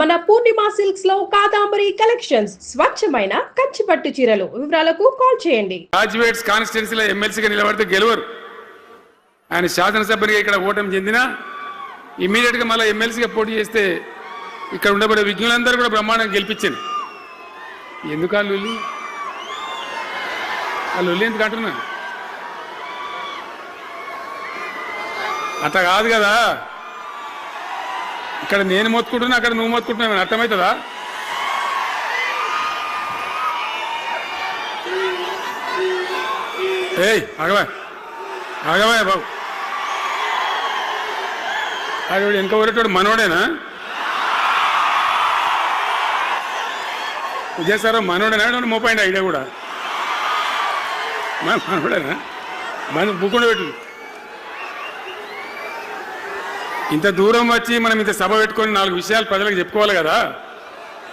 మన పూర్ణిమ సిల్క్స్ లో కాదాంబరి కలెక్షన్స్ స్వచ్ఛమైన కంచి పట్టు చీరలు. వివరాలకు కాల్ చేయండి. గ్రాడ్యుయేట్స్ కాన్స్టిట్యున్సీలో ఎమ్మెల్సీగా నిలబడితే గెలవరు. ఆయన శాసనసభ్యుడిగా ఇక్కడ ఓటమి చెందినా ఇమ్మీడియట్ గా మళ్ళీ ఎమ్మెల్సీగా పోటీ చేస్తే ఇక్కడ ఉండబడే విజ్ఞులందరూ కూడా బ్రహ్మాండంగా గెలిపించింది. ఎందుకు ఆ లొల్లి ఎందుకు అంటున్నా? అట్లా కాదు కదా, ఇక్కడ నేను మొత్తుకుంటున్నా అక్కడ నువ్వు మొత్తుకుంటున్నావు, అర్థమవుతుందా? ఏయ్ ఆగవా బాబు, ఆవిడ వెనక ఊరేటోడు మనోడేనా? విజయసారావు మనోడేనా? మోపాయింట్ ఐడియా కూడా మనోడేనా? బుక్కుండా పెట్టు. ఇంత దూరం వచ్చి మనం ఇంత సభ పెట్టుకొని 4 విషయాలు ప్రజలకు చెప్పుకోవాలి కదా.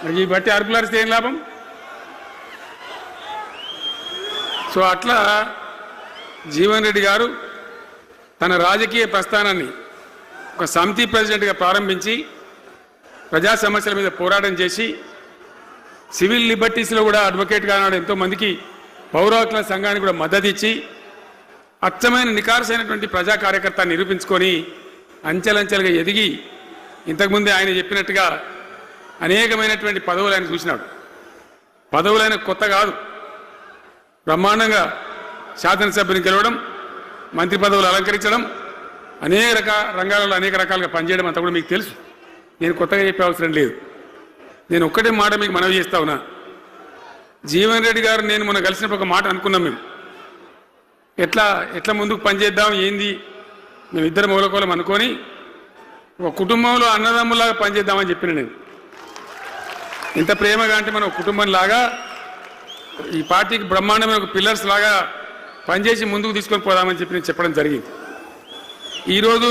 మరి ఈ బట్టి అరుపులారిస్తే ఏం లాభం? సో అట్లా జీవన్ రెడ్డి గారు తన రాజకీయ ప్రస్థానాన్ని ఒక సమితి ప్రెసిడెంట్గా ప్రారంభించి ప్రజా సమస్యల మీద పోరాటం చేసి సివిల్ లిబర్టీస్లో కూడా అడ్వకేట్గా ఆనాడు ఎంతోమందికి పౌర హక్కుల సంఘానికి కూడా మద్దతు ఇచ్చి అచ్చమైన నికార్సైనటువంటి ప్రజా కార్యకర్త నిరూపించుకొని అంచెలంచెలుగా ఎదిగి ఇంతకుముందే ఆయన చెప్పినట్టుగా అనేకమైనటువంటి పదవులు ఆయన చూసినాడు. పదవులైన కొత్త కాదు, బ్రహ్మాండంగా శాసనసభ్యుని గెలవడం, మంత్రి పదవులు అలంకరించడం, అనేక రంగాలలో అనేక రకాలుగా పనిచేయడం అంతా కూడా మీకు తెలుసు. నేను కొత్తగా చెప్పే అవసరం లేదు. నేను ఒక్కటే మాట మీకు మనవి చేస్తా ఉన్నా. జీవన్ రెడ్డి గారు నేను మొన్న కలిసినప్పుడు ఒక మాట అనుకున్నాం. మేము ఎట్లా ముందుకు పనిచేద్దాం ఏంది, మేము ఇద్దరు మూలకోలం అనుకొని ఒక కుటుంబంలో అన్నదమ్ములాగా పనిచేద్దామని చెప్పిన నేను. ఇంత ప్రేమగా అంటే మనం కుటుంబంలాగా ఈ పార్టీకి బ్రహ్మాండమైన ఒక పిల్లర్స్ లాగా పనిచేసి ముందుకు తీసుకొని పోదామని చెప్పి నేను చెప్పడం జరిగింది. ఈరోజు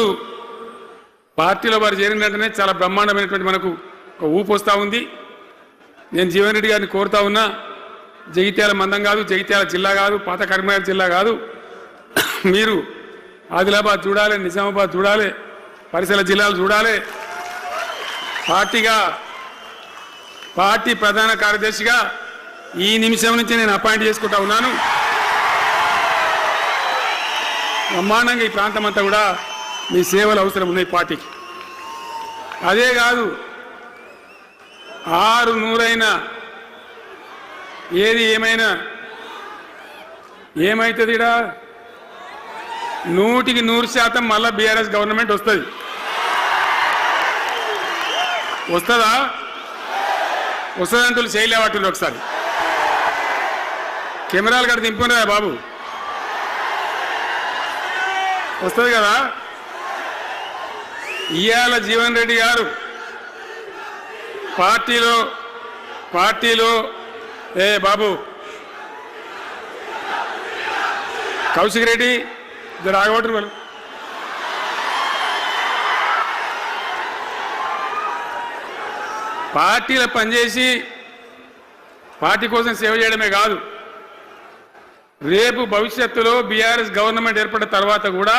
పార్టీలో వారు చేరిన వెంటనే చాలా బ్రహ్మాండమైనటువంటి మనకు ఒక ఊపు వస్తూ ఉంది. నేను జీవన్ రెడ్డి గారిని కోరుతా ఉన్నా, జగిత్యాల మందం కాదు, జగిత్యాల జిల్లా కాదు, పాత కరీంనగర్ జిల్లా కాదు, మీరు ఆదిలాబాద్ చూడాలి, నిజామాబాద్ చూడాలి, పరిసర జిల్లాలు చూడాలి. పార్టీ ప్రధాన కార్యదర్శిగా ఈ నిమిషం నుంచి నేను అపాయింట్ చేసుకుంటా ఉన్నాను. బ్రహ్మాండంగా ఈ ప్రాంతం అంతా కూడా మీ సేవలు అవసరం ఉన్నాయి పార్టీకి. అదే కాదు, 600 ఏది ఏమైనా ఏమవుతుంది? 100కి 100% మళ్ళా బీఆర్ఎస్ గవర్నమెంట్ వస్తుంది. వస్తుందా? వస్తుందంటూ చేయలేవట్టుంది. ఒకసారి కెమెరాలు కడ దింపుకున్నారా బాబు? వస్తుంది కదా. ఇవాళ జీవన్ రెడ్డి గారు పార్టీలో బాబు కౌశిక్ రెడ్డి రాగబట్టు వాళ్ళు పార్టీలో పనిచేసి పార్టీ కోసం సేవ చేయడమే కాదు, రేపు భవిష్యత్తులో బీఆర్ఎస్ గవర్నమెంట్ ఏర్పడిన తర్వాత కూడా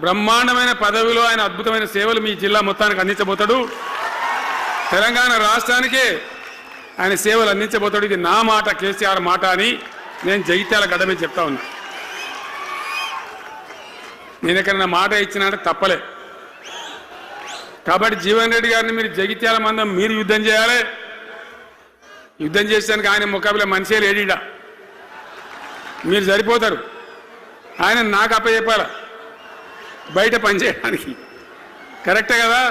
బ్రహ్మాండమైన పదవిలో ఆయన అద్భుతమైన సేవలు మీ జిల్లా మొత్తానికి అందించబోతాడు. తెలంగాణ రాష్ట్రానికే ఆయన సేవలు అందించబోతాడు. ఇది నా మాట, కేసీఆర్ మాట అని నేను జగిత్యాల గడ్డ మీద చెప్తా ఉన్నా. నేను ఎక్కడైనా మాట ఇచ్చినంటే తప్పలే. కాబట్టి జీవన్ రెడ్డి గారిని మీరు జగిత్యాల మందం మీరు యుద్ధం చేయాలి. యుద్ధం చేసేదానికి ఆయన ముఖాబిలా మనిషే లేడీడా, మీరు సరిపోతారు. ఆయన నాకు అప్పచెప్పాల బయట పనిచేయడానికి. కరెక్టే కదా?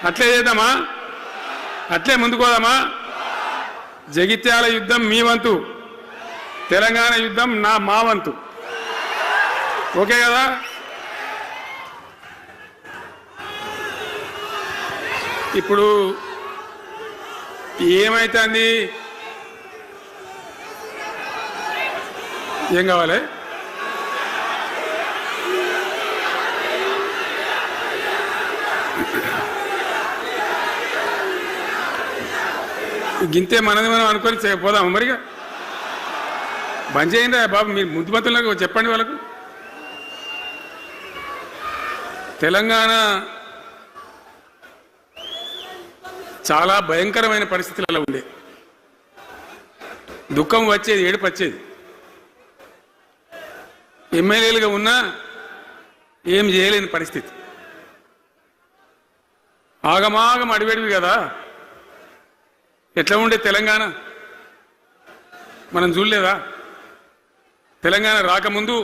అట్లే చేద్దామా? అట్లే ముందుకోదామా? జగిత్యాల యుద్ధం మీ వంతు, తెలంగాణ యుద్ధం మా వంతు. ఓకే కదా? ఇప్పుడు ఏమైతుంది? ఏం కావాలి? గింతే మనది మనం అనుకొని పోదాము. మరిగా బంద్ చేయండి బాబు, మీరు ముద్దుమతులకు చెప్పండి వాళ్ళకు. తెలంగాణ చాలా భయంకరమైన పరిస్థితులలో ఉండే. దుఃఖం వచ్చేది, ఏడుపు వచ్చేది. ఎమ్మెల్యేలుగా ఉన్నా ఏం చేయలేని పరిస్థితి. ఆగమాగం అడివేడివి కదా. ఎట్లా ఉండే తెలంగాణ మనం చూడలేదా? తెలంగాణ రాకముందు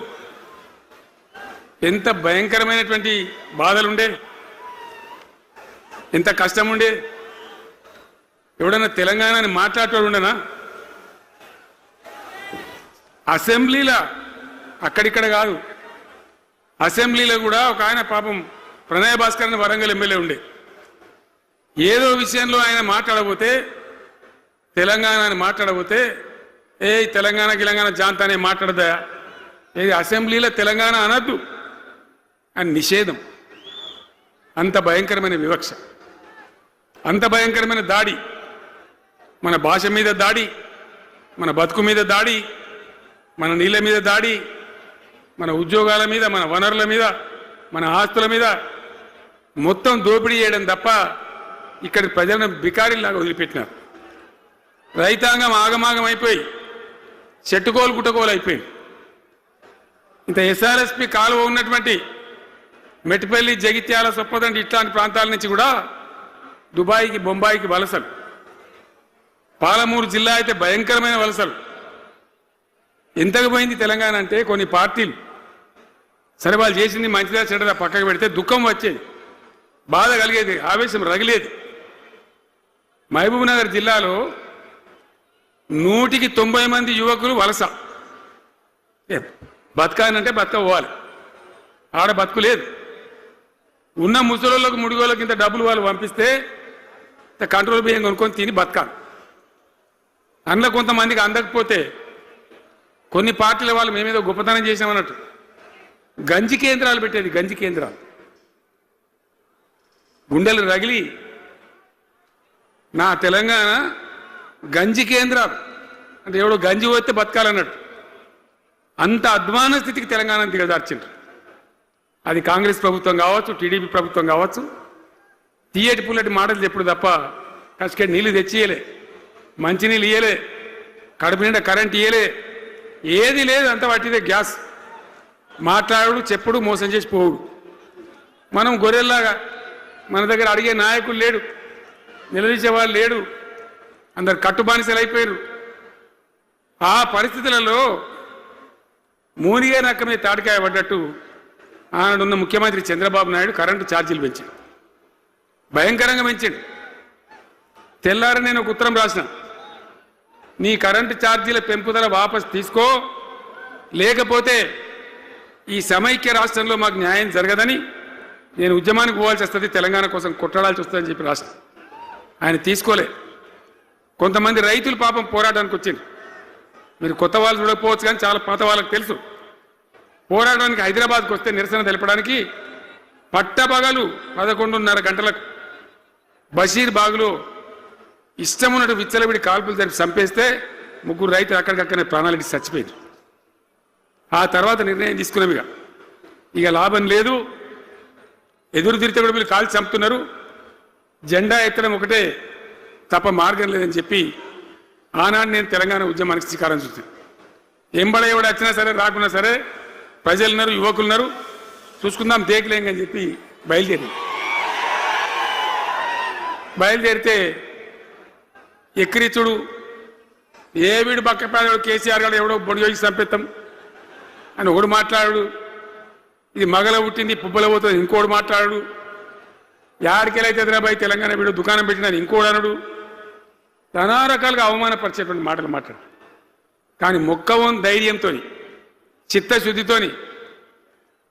ఎంత భయంకరమైనటువంటి బాధలుండే, ఎంత కష్టం ఉండే. ఎవడన్నా తెలంగాణని మాట్లాడేవాడు ఉండనా? అసెంబ్లీలో అక్కడిక్కడ కాదు, అసెంబ్లీలో కూడా ఒక ఆయన పాపం ప్రణయ్ భాస్కర్ అని వరంగల్ ఎమ్మెల్యే ఉండే. ఏదో విషయంలో ఆయన మాట్లాడబోతే, తెలంగాణని మాట్లాడబోతే, తెలంగాణ గిలంగాణ జాంతానే మాట్లాడదా, ఏది అసెంబ్లీలో తెలంగాణ అనద్దు అని నిషేధం. అంత భయంకరమైన వివక్ష, అంత భయంకరమైన దాడి. మన భాష మీద దాడి, మన బతుకు మీద దాడి, మన నీళ్ళ మీద దాడి, మన ఉద్యోగాల మీద, మన వనరుల మీద, మన ఆస్తుల మీద మొత్తం దోపిడీ చేయడం తప్ప ఇక్కడ ప్రజలను బికారీలాగా వదిలిపెట్టినారు. రైతాంగం ఆగమాగం అయిపోయి చెట్టుకోలు గుట్టకోలు అయిపోయింది. ఇంత ఎస్ఆర్ఎస్పి కాలువ ఉన్నటువంటి మెట్టిపల్లి, జగిత్యాల, సొప్పదండి ఇట్లాంటి ప్రాంతాల నుంచి కూడా దుబాయ్కి, బొంబాయికి వలసలు. పాలమూరు జిల్లా అయితే భయంకరమైన వలసలు. ఎంతకు పోయింది తెలంగాణ అంటే, కొన్ని పార్టీలు సరే వాళ్ళు చేసింది మంచిదా చెడ్డదా పక్కకు పెడితే దుఃఖం వచ్చేది, బాధ కలిగేది, ఆవేశం రగిలేది. మహబూబ్ నగర్ జిల్లాలో 100కి 90 మంది యువకులు వలస. బతకానంటే బతకపోవాలి, ఆడ బతుకు లేదు. ఉన్న ముసలోళ్ళకు, ముడిగోళ్ళకి ఇంత డబ్బులు వాళ్ళు పంపిస్తే కంట్రోల్ బియ్యం కొనుక్కొని తిని బతకాలి. అందులో కొంతమందికి అందకపోతే కొన్ని పార్టీల వాళ్ళు మేమేదో గొప్పతనం చేసామన్నట్టు గంజి కేంద్రాలు పెట్టేది. గంజి కేంద్రాలు గుండెలు రగిలి, నా తెలంగాణ గంజి కేంద్రాలు అంటే ఎవడో గంజి పోతే బతకాలన్నట్టు అంత అధ్వాన స్థితికి తెలంగాణ దిగజార్చిండ్రు. అది కాంగ్రెస్ ప్రభుత్వం కావచ్చు, టీడీపీ ప్రభుత్వం కావచ్చు. తీయటి పుల్లటి మాటలు చెప్పుడు తప్ప కష్ట నీళ్ళు తెచ్చియలే, మంచినీళ్ళు ఇయ్యలే, కడుపు నిండా కరెంట్ ఇయ్యలే, ఏది లేదు. అంత వాటిదే గ్యాస్. మాట్లాడు, చెప్పుడు, మోసం చేసి పోవుడు. మనం గొర్రెల్లాగా మన దగ్గర అడిగే నాయకులు లేడు, నిలదీసేవాళ్ళు లేడు, అందరు కట్టుబానిసలు అయిపోయారు. ఆ పరిస్థితులలో మూనిగా నక్క మీద తాటికాయ పడ్డట్టు ఆనాడున్న ముఖ్యమంత్రి చంద్రబాబు నాయుడు కరెంటు ఛార్జీలు పెంచాడు, భయంకరంగా పెంచాడు. తెల్లారి నేను ఒక ఉత్తరం రాసిన, నీ కరెంటు ఛార్జీల పెంపుదల వాపసు తీసుకో, లేకపోతే ఈ సమైక్య రాష్ట్రంలో మాకు న్యాయం జరగదని నేను ఉద్యమానికి పోవాల్సి వస్తుంది, తెలంగాణ కోసం కొట్లాడాల్సి వస్తుందని చెప్పి రాష్ట్రం. ఆయన తీసుకోలే. కొంతమంది రైతులు పాపం పోరాటానికి వచ్చింది. మీరు కొత్త వాళ్ళు చూడకపోవచ్చు కానీ చాలా పాత వాళ్ళకి తెలుసు. పోరాటానికి హైదరాబాద్కి వస్తే నిరసన తెలపడానికి పట్టపగలు 11:30 గంటలకు బషీర్ బాగులో ఇష్టం ఉన్నట్టు విచ్చలవిడి కాల్పులు జరిపి చంపేస్తే 3 రైతులు అక్కడికక్కడనే ప్రాణాలకి చచ్చిపోయారు. ఆ తర్వాత నిర్ణయం తీసుకున్నవిగా ఇక లాభం లేదు, ఎదురు తిరిగితే కూడా వీళ్ళు కాల్చి చంపుతున్నారు, జెండా ఎత్తడం ఒకటే తప్ప మార్గం లేదని చెప్పి ఆనాడు నేను తెలంగాణ ఉద్యమానికి శ్రీకారం చుట్టాను. ఎంబడ ఎవడు వచ్చినా సరే రాకున్నా సరే ప్రజలున్నారు, యువకులున్నారు, చూసుకుందాం దేకలేం అని చెప్పి బయలుదేరితే ఎక్కిరిచుడు, ఏ వీడు పక్కపేదడు కేసీఆర్ గారు ఎవడో బొడి చేసి చంపేస్తాం అని ఒకడు మాట్లాడు, ఇది మగల పుట్టింది పుబ్బల పోతుంది ఇంకోడు మాట్లాడు, యాడికెళ్ళైతే హైదరాబాద్ తెలంగాణ వీడు దుకాణం పెట్టినది ఇంకోడు అనడు, నానా రకాలుగా అవమానపరిచేటువంటి మాటలు మాట్లాడు. కానీ మొక్కవం ధైర్యంతో, చిత్తశుద్ధితోని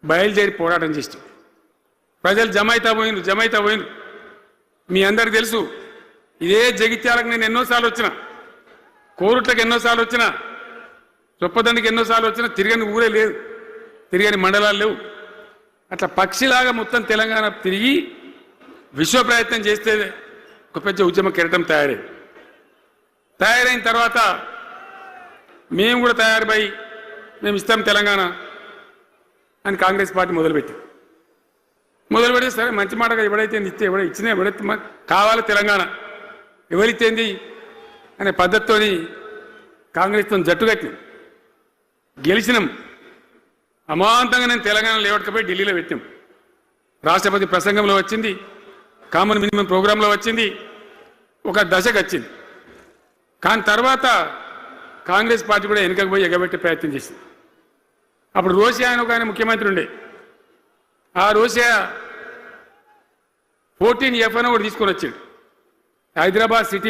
బయలుదేరి పోరాటం చేస్తూ ప్రజలు జమైతా పోయిను. మీ అందరికి తెలుసు, ఇదే జగిత్యాలకు నేను ఎన్నోసార్లు వచ్చిన, కోరుట్లకు ఎన్నోసార్లు వచ్చిన, చొప్పదండికి ఎన్నోసార్లు వచ్చినా తిరగని ఊరే లేదు, తిరగని మండలాలు లేవు. అట్లా పక్షిలాగా మొత్తం తెలంగాణ తిరిగి విశ్వ ప్రయత్నం చేస్తే ఒక పెద్ద ఉద్యమ కిరటం తయారైన తర్వాత మేము కూడా తయారుపై మేము ఇస్తాం తెలంగాణ అని కాంగ్రెస్ పార్టీ మొదలుపెడితే సరే మంచి మాటగా ఎవడైతే ఇస్తే ఇచ్చినా కావాలి తెలంగాణ ఎవరితేంది అనే పద్ధతితోని కాంగ్రెస్తో జట్టు కట్టినాం, గెలిచినాం. అమాంతంగా నేను తెలంగాణ లేవట్టుకపోయి ఢిల్లీలో పెట్టాం. రాష్ట్రపతి ప్రసంగంలో వచ్చింది, కామన్ మినిమం ప్రోగ్రాంలో వచ్చింది, ఒక దశకు వచ్చింది. కానీ తర్వాత కాంగ్రెస్ పార్టీ కూడా వెనుకకు పోయి ఎగబెట్టే ప్రయత్నం చేసింది. అప్పుడు రోసియా అని ఒక ఆయన ముఖ్యమంత్రి ఉండే. ఆ రోసియా 14F అని ఒకటి తీసుకొని వచ్చాడు. హైదరాబాద్ సిటీ